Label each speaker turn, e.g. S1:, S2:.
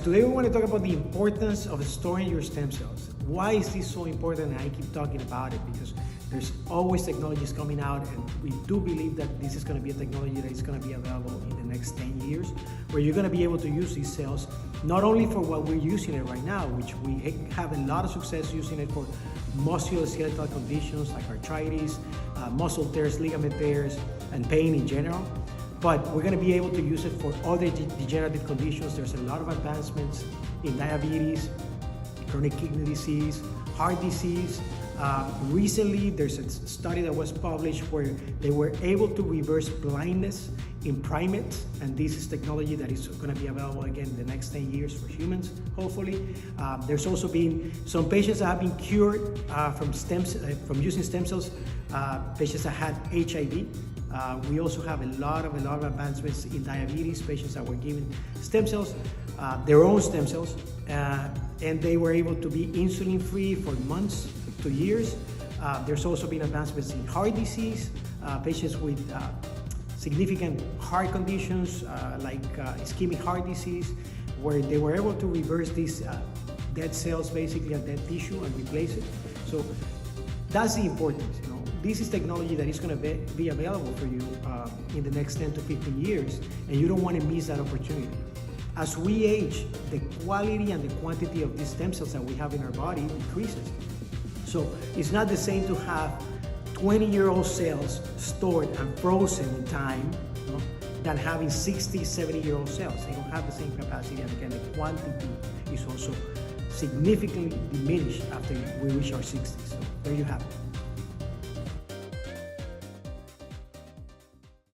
S1: Today we want to talk about the importance of storing your stem cells. Why is this so important? And I keep talking about it because there's always technologies coming out, and we do believe that this is going to be a technology that is going to be available in the next 10 years, where you're going to be able to use these cells not only for what we're using it right now, which we have a lot of success using it for musculoskeletal conditions like arthritis, muscle tears, ligament tears, and pain in general. But we're going to be able to use it for other degenerative conditions. There's a lot of advancements in diabetes, chronic kidney disease, heart disease. Recently, there's a study that was published where they were able to reverse blindness in primates, and this is technology that is going to be available again in the next 10 years for humans, hopefully. There's also been some patients that have been cured from using stem cells, patients that had HIV. We also have a lot of advancements in diabetes, patients that were given stem cells, their own stem cells, and they were able to be insulin-free for months to years. There's also been advancements in heart disease, patients with significant heart conditions like ischemic heart disease, where they were able to reverse these dead cells, basically a dead tissue, and replace it. So that's the importance. This is technology that is going to be available for you in the next 10 to 15 years, and you don't want to miss that opportunity. As we age, the quality and the quantity of these stem cells that we have in our body decreases. So it's not the same to have 20-year-old cells stored and frozen in time, than having 60, 70-year-old cells. They don't have the same capacity, and again, the quantity is also significantly diminished after we reach our 60s. So there you have it.